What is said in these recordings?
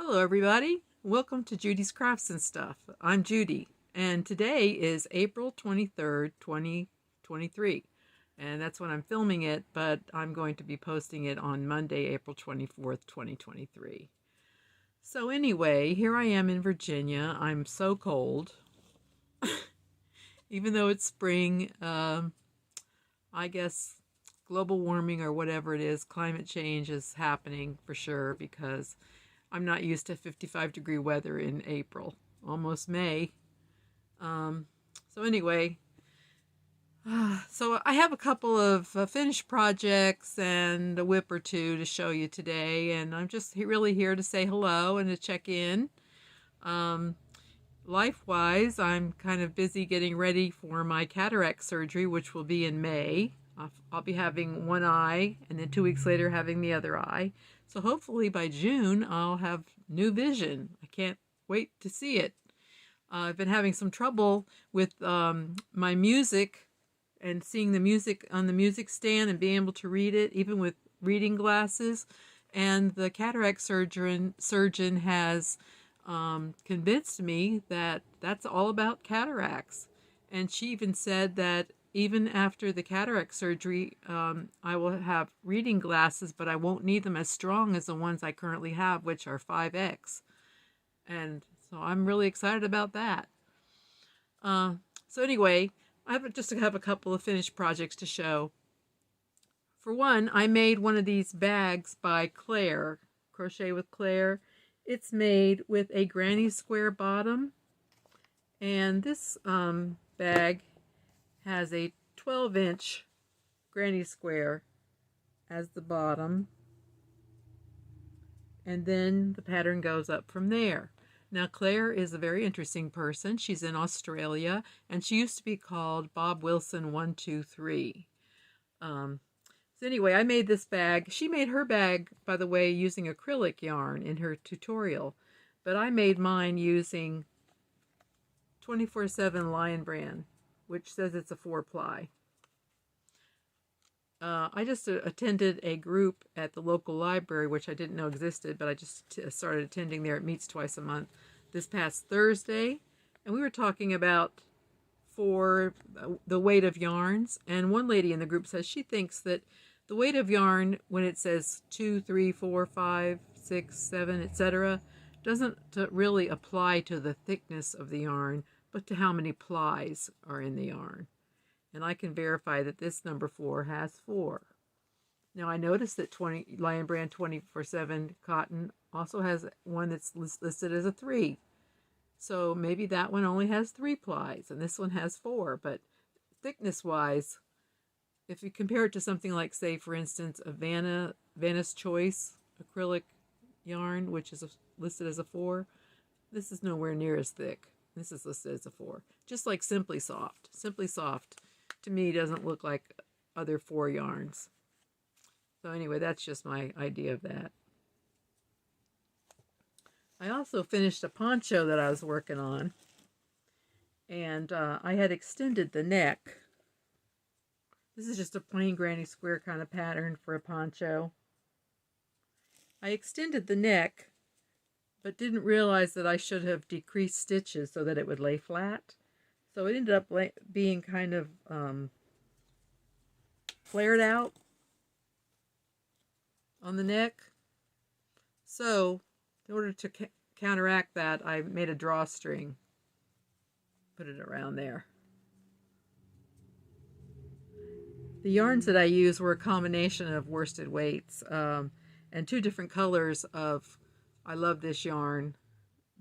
Hello everybody, welcome to Judy's Crafts and Stuff. I'm Judy, and today is April 23rd, 2023, and that's when I'm filming it, but I'm going to be posting it on Monday, April 24th, 2023. So anyway, here I am in Virginia. I'm so cold. Even though it's spring, I guess global warming or whatever it is, climate change is happening for sure, because I'm not used to 55-degree weather in April, almost May. So anyway, so I have a couple of finished projects and a whip or two to show you today, and I'm just really here to say hello and to check in. Life-wise, I'm kind of busy getting ready for my cataract surgery, which will be in May. I'll be having one eye, and then 2 weeks later having the other eye. So hopefully by June, I'll have new vision. I can't wait to see it. I've been having some trouble with my music and seeing the music on the music stand and being able to read it, even with reading glasses. And the cataract surgeon has convinced me that that's all about cataracts. And she even said that even after the cataract surgery, I will have reading glasses, but I won't need them as strong as the ones I currently have, which are 5X. And so I'm really excited about that. So anyway, I just have a couple of finished projects to show. For one, I made one of these bags by Clare, Crochet with Clare. It's made with a granny square bottom, and this bag has a 12-inch granny square as the bottom, and then the pattern goes up from there. Now, Claire is a very interesting person. She's in Australia, and she used to be called Bob Wilson 123. So anyway, I made this bag. She made her bag, by the way, using acrylic yarn in her tutorial, but I made mine using 24/7 Lion Brand, which says it's a 4-ply. I just attended a group at the local library, which I didn't know existed, but I just started attending there. It meets twice a month this past Thursday, and we were talking about the weight of yarns, and one lady in the group says she thinks that the weight of yarn, when it says 2, 3, 4, 5, 6, 7, etc., doesn't really apply to the thickness of the yarn, but to how many plies are in the yarn. And I can verify that this number 4 has 4. Now I noticed that Lion Brand 24/7 cotton also has one that's listed as a 3. So maybe that one only has 3 plies and this one has 4. But thickness-wise, if you compare it to something like, say, for instance, a Vanna's Choice acrylic yarn, which is listed as a 4, this is nowhere near as thick. This is listed as a 4. Just like Simply Soft. Simply Soft, to me, doesn't look like other 4 yarns. So anyway, that's just my idea of that. I also finished a poncho that I was working on. And I had extended the neck. This is just a plain granny square kind of pattern for a poncho. I extended the neck, but didn't realize that I should have decreased stitches so that it would lay flat. So it ended up being kind of flared out on the neck. So in order to counteract that, I made a drawstring, put it around there. The yarns that I used were a combination of worsted weights and 2 different colors of I Love This Yarn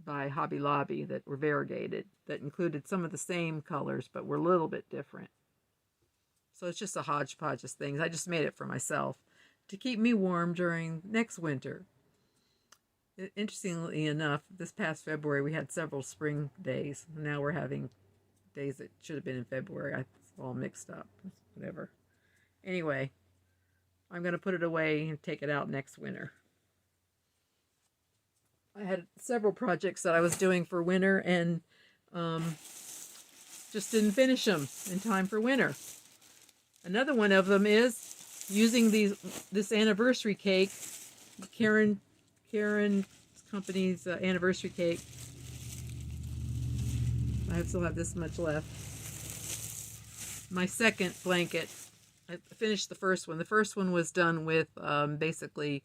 by Hobby Lobby that were variegated, that included some of the same colors but were a little bit different. So it's just a hodgepodge of things. I just made it for myself to keep me warm during next winter. Interestingly enough, this past February we had several spring days. Now we're having days that should have been in February. It's all mixed up. Whatever. Anyway, I'm going to put it away and take it out next winter. I had several projects that I was doing for winter and just didn't finish them in time for winter. Another one of them is using this anniversary cake, Karen's company's anniversary cake. I still have this much left. My second blanket, I finished the first one. The first one was done with basically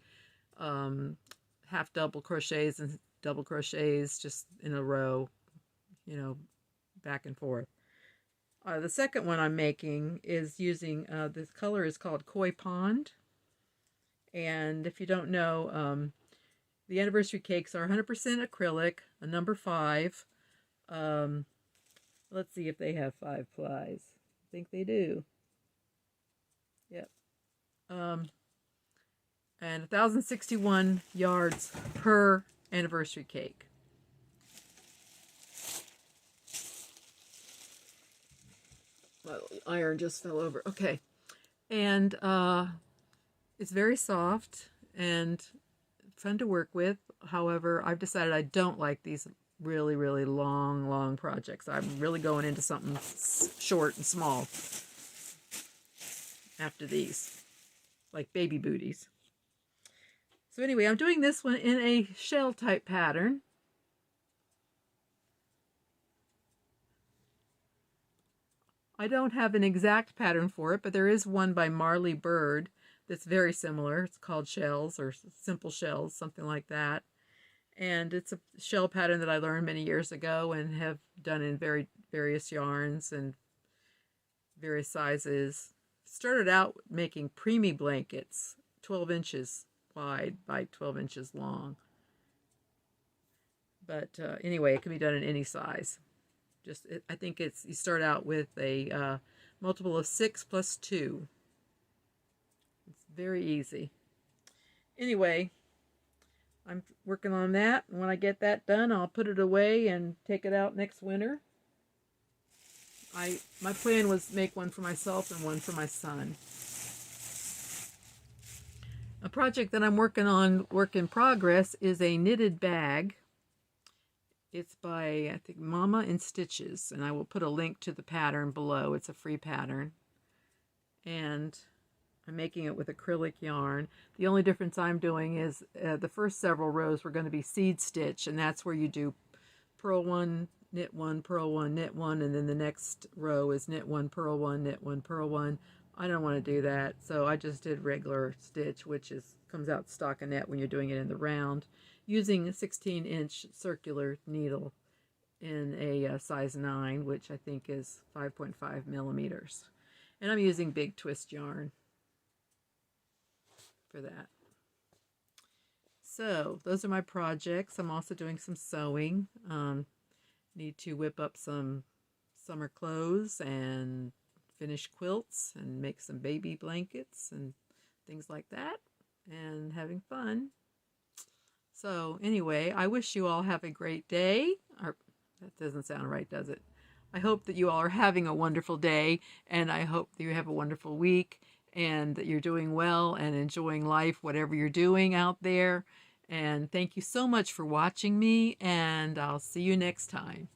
half double crochets and double crochets just in a row, you know, back and forth. The second one I'm making is using, this color is called Koi Pond. And if you don't know, the anniversary cakes are 100% acrylic, a number 5. Let's see if they have 5 plies. I think they do. Yep. And 1,061 yards per anniversary cake. My iron just fell over. Okay. And it's very soft and fun to work with. However, I've decided I don't like these really, really long projects. I'm really going into something short and small after these, like baby booties. So anyway, I'm doing this one in a shell type pattern. I don't have an exact pattern for it, but there is one by Marley Bird that's very similar. It's called Shells or Simple Shells, something like that. And it's a shell pattern that I learned many years ago and have done in various yarns and various sizes. Started out making preemie blankets, 12 inches wide by 12 inches long. But anyway, it can be done in any size. I think you start out with a multiple of 6 plus 2. It's very easy. Anyway, I'm working on that. And when I get that done, I'll put it away and take it out next winter. My plan was to make one for myself and one for my son. A project that I'm working on, work in progress, is a knitted bag. It's by, I think, Mama in Stitches, and I will put a link to the pattern below. It's a free pattern. And I'm making it with acrylic yarn. The only difference I'm doing is the first several rows were going to be seed stitch, and that's where you do purl 1, knit 1, purl 1, knit 1, and then the next row is knit 1, purl 1, knit 1, purl 1. I don't want to do that, so I just did regular stitch, which comes out stockinette when you're doing it in the round, using a 16-inch circular needle in a size 9, which I think is 5.5 millimeters. And I'm using big twist yarn for that. So those are my projects. I'm also doing some sewing. Need to whip up some summer clothes and finish quilts and make some baby blankets and things like that, and having fun. So anyway, I wish you all have a great day. Or, that doesn't sound right, does it? I hope that you all are having a wonderful day, and I hope that you have a wonderful week, and that you're doing well and enjoying life, whatever you're doing out there. And thank you so much for watching me, and I'll see you next time.